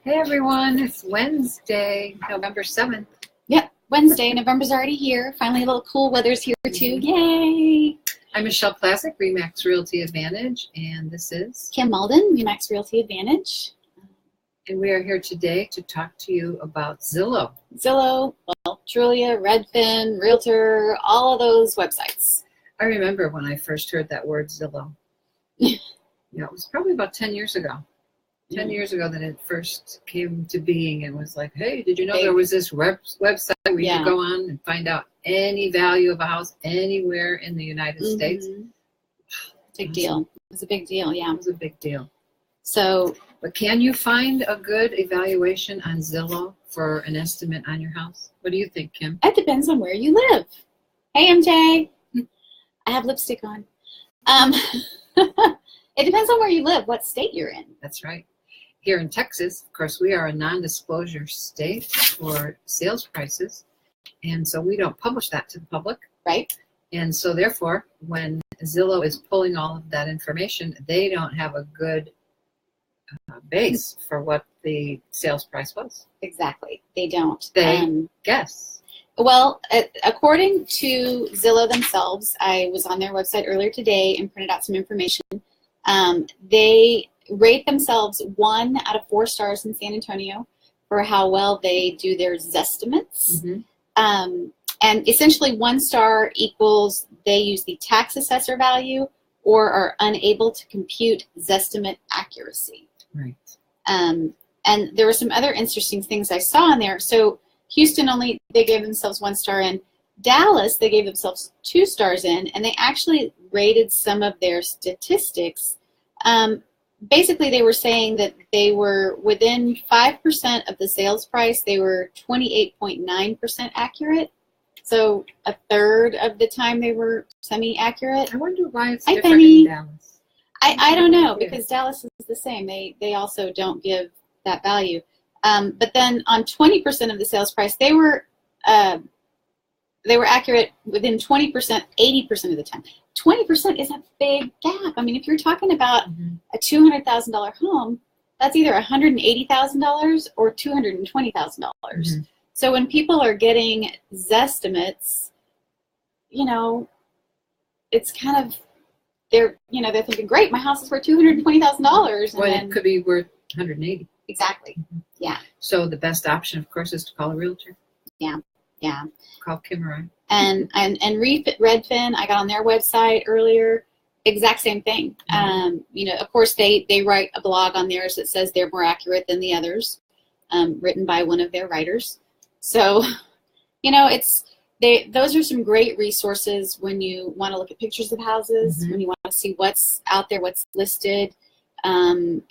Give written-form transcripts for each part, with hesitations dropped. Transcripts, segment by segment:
Hey everyone, it's Wednesday, November 7th. Yep, Wednesday. November's already here. Finally, a little cool weather's here too. Yay! I'm Michelle Classic, Remax Realty Advantage, and this is Kim Malden, Remax Realty Advantage. And we are here today to talk to you about Zillow. Zillow, well, Trulia, Redfin, Realtor, all of those websites. I remember when I first heard that word Zillow. It was probably about 10 years ago. 10 years ago that it first came to being and was like, hey, did you know there was this website where you could go on and find out any value of a house anywhere in the United States? Big deal. It was a big deal, yeah. It was a big deal. So, but can you find a good evaluation on Zillow for an estimate on your house? What do you think, Kim? it depends on where you live. Hey, MJ. I have lipstick on. It depends on where you live, what state you're in. That's right. Here in Texas, of course, we are a non-disclosure state for sales prices, and so we don't publish that to the public. Right. And so therefore, when Zillow is pulling all of that information, they don't have a good base for what the sales price was. Exactly. They don't. They guess. Well, according to Zillow themselves, I was on their website earlier today and printed out some information. They rate themselves 1 out of 4 stars in San Antonio for how well they do their Zestimates. And essentially 1 star equals they use the tax assessor value or are unable to compute Zestimate accuracy. Right. And there were some other interesting things I saw in there. So Houston only, they gave themselves 1 star in. Dallas, they gave themselves 2 stars in, and they actually rated some of their statistics. Basically, they were saying that they were within 5% of the sales price. They were 28.9% accurate. So a third of the time they were semi-accurate. I wonder why it's different in Dallas. I don't know, because Dallas is the same. They also don't give that value. But then on 20% of the sales price, they were accurate within 20%, 80% of the time. 20% is a big gap. I mean, if you're talking about a $200,000 home, that's either $180,000 or $220,000. So when people are getting Zestimates, it's kind of, they're thinking, great, my house is worth $220,000. Well, it could be worth $180,000. Exactly. Yeah. So the best option, of course, is to call a realtor. Yeah. Yeah. Call Kim or I. And Redfin, I got on their website earlier, exact same thing. Of course, they write a blog on theirs that says they're more accurate than the others, written by one of their writers. So, those are some great resources when you want to look at pictures of houses, when you want to see what's out there, what's listed,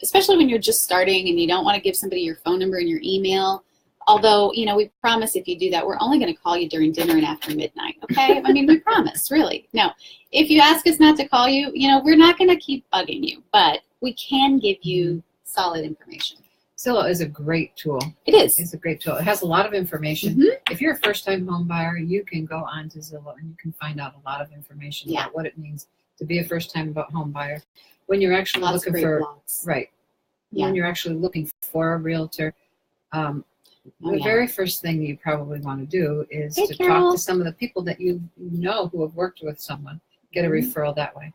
especially when you're just starting and you don't want to give somebody your phone number and your email. Although, we promise if you do that, we're only going to call you during dinner and after midnight, okay? I mean, we promise, really. No, if you ask us not to call you, we're not going to keep bugging you, but we can give you solid information. Zillow is a great tool. It is. It's a great tool. It has a lot of information. If you're a first-time home buyer, you can go on to Zillow and you can find out a lot of information about what it means to be a first-time home buyer. When you're actually looking for blogs. Right. Yeah. When you're actually looking for a realtor, the very first thing you probably want to do is to talk to some of the people that you know who have worked with someone, get a referral that way.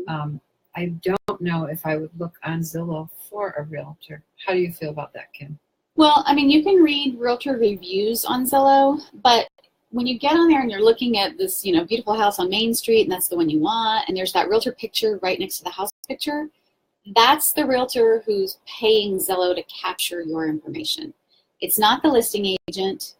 I don't know if I would look on Zillow for a realtor. How do you feel about that, Kim? Well, I mean, you can read realtor reviews on Zillow, but when you get on there and you're looking at this, beautiful house on Main Street, and that's the one you want, and there's that realtor picture right next to the house picture, that's the realtor who's paying Zillow to capture your information. It's not the listing agent.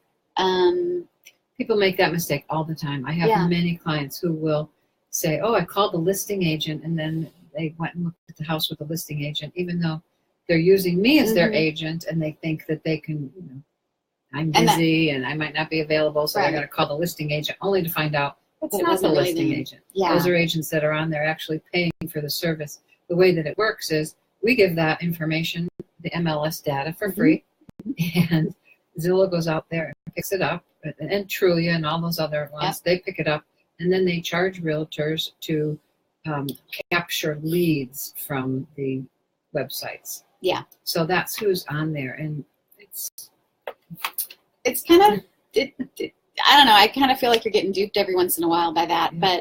People make that mistake all the time. I have many clients who will say, oh, I called the listing agent, and then they went and looked at the house with the listing agent, even though they're using me as their agent, and they think that they can, I'm busy and I might not be available, so they're going to call the listing agent, only to find out it's not the listing agent. Those are agents that are on there actually paying for the service. The way that it works is we give that information, the MLS data, for free. And Zillow goes out there and picks it up, and Trulia and all those other ones, they pick it up, and then they charge realtors to capture leads from the websites. Yeah. So that's who's on there, and it's kind of I don't know. I kind of feel like you're getting duped every once in a while by that. Yeah.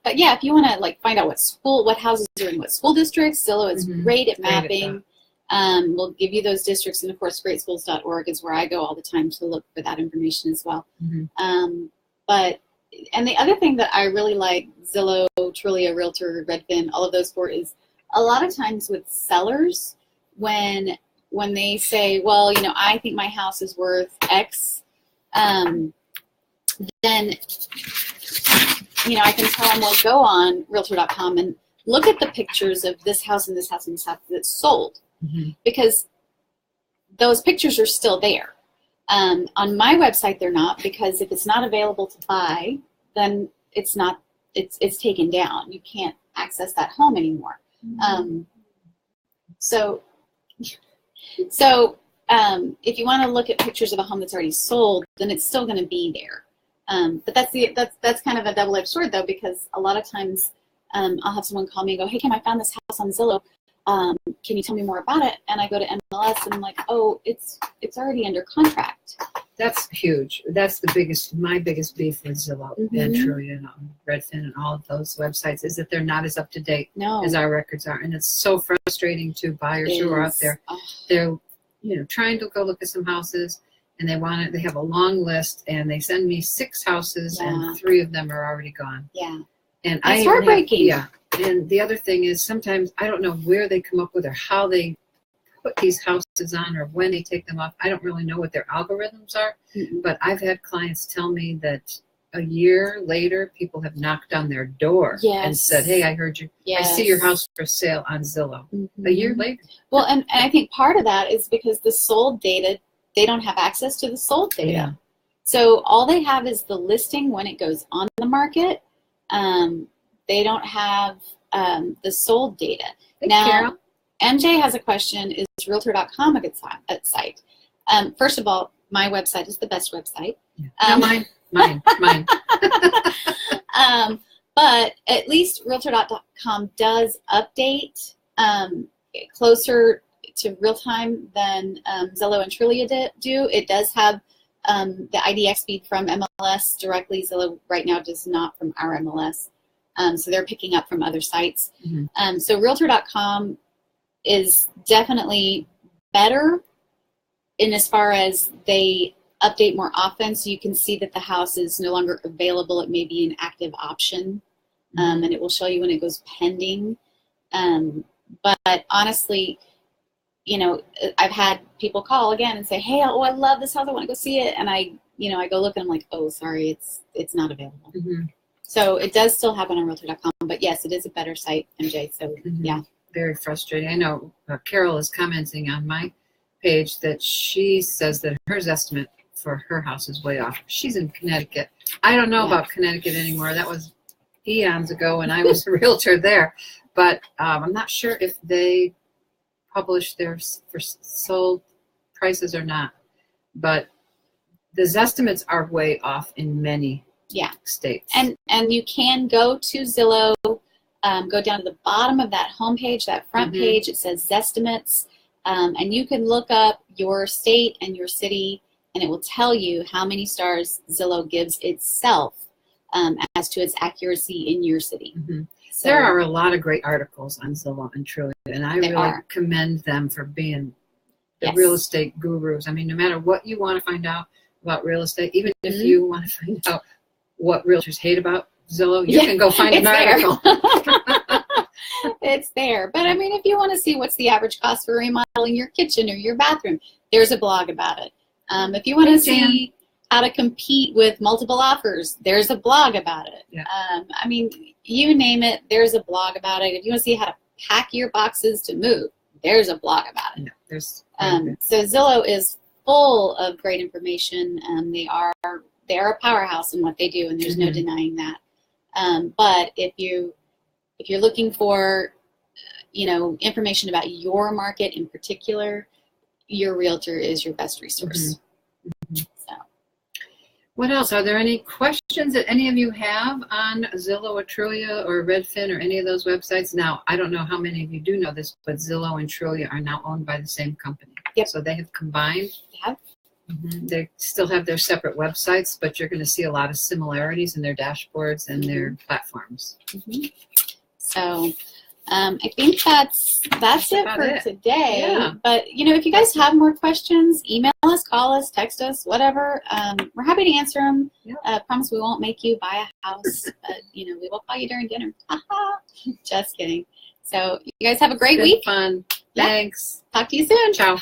But yeah, if you want to like find out what houses are in what school districts, Zillow is great at mapping. We'll give you those districts, and of course, greatschools.org is where I go all the time to look for that information as well. And the other thing that I really like Zillow, Trulia, Realtor, Redfin, all of those for is a lot of times with sellers when they say, well, I think my house is worth X. Then, I can tell them, well, go on Realtor.com and look at the pictures of this house and this house and this house that's sold, because those pictures are still there. On my website, they're not, because if it's not available to buy, then it's taken down. You can't access that home anymore. So if you want to look at pictures of a home that's already sold, then it's still going to be there. But that's kind of a double-edged sword, though, because a lot of times I'll have someone call me and go, hey, Kim, I found this house on Zillow. Can you tell me more about it? And I go to MLS and I'm like, oh, it's already under contract. That's huge. That's my biggest beef with Zillow and Trulia and Redfin and all of those websites is that they're not as up to date as our records are, and it's so frustrating to buyers who are out there. They're trying to go look at some houses, and they have a long list, and they send me 6 houses, and 3 of them are already gone. Yeah, and it's heartbreaking. And the other thing is sometimes I don't know where they come up with or how they put these houses on or when they take them off. I don't really know what their algorithms are, but I've had clients tell me that a year later, people have knocked on their door and said, hey, I heard you. I see your house for sale on Zillow. A year later. Well, and I think part of that is because the sold data, they don't have access to the sold data. Yeah. So all they have is the listing when it goes on the market. They don't have the sold data. Now, Carol? MJ has a question, is Realtor.com a good site? First of all, my website is the best website. No, mine. But at least Realtor.com does update closer to real time than Zillow and Trulia do. It does have the IDX feed from MLS directly. Zillow right now does not from our MLS. So they're picking up from other sites. So Realtor.com is definitely better in as far as they update more often, so you can see that the house is no longer available. It may be an active option, and it will show you when it goes pending. But honestly, I've had people call again and say, hey, I love this house, I want to go see it, and I go look and I'm like, oh, sorry, it's not available. So it does still happen on Realtor.com, but yes, it is a better site, MJ. So yeah, very frustrating. I know Carol is commenting on my page that she says that her estimate for her house is way off. She's in Connecticut. I don't know about Connecticut anymore. That was eons ago when I was a realtor there, but I'm not sure if they publish their for sold prices or not. But the estimates are way off in many states. And you can go to Zillow, go down to the bottom of that homepage, that front page. It says Zestimates, and you can look up your state and your city, and it will tell you how many stars Zillow gives itself as to its accuracy in your city. So, there are a lot of great articles on Zillow and Trulia, and I really commend them for being the real estate gurus. I mean, no matter what you want to find out about real estate, even if you want to find out what realtors hate about Zillow, you can go find an article. It's there. But I mean, if you want to see what's the average cost for remodeling your kitchen or your bathroom, there's a blog about it. If you want to see how to compete with multiple offers, there's a blog about it. I mean, you name it, there's a blog about it. If you want to see how to pack your boxes to move, there's a blog about it. So Zillow is full of great information. They are a powerhouse in what they do, and there's no denying that. But if you're looking for information about your market in particular, your realtor is your best resource. So, what else? Are there any questions questions that any of you have on Zillow or Trulia or Redfin or any of those websites? Now, I don't know how many of you do know this, but Zillow and Trulia are now owned by the same company. Yep. So they have combined. Yep. They still have their separate websites, but you're going to see a lot of similarities in their dashboards and their platforms. So I think that's it for today. Yeah. But, if you guys have more questions, email us, call us, text us, whatever. We're happy to answer them. Yep. Promise we won't make you buy a house, but, we will call you during dinner. Just kidding. So you guys have a great week. Fun. Yeah. Thanks. Talk to you soon. Ciao.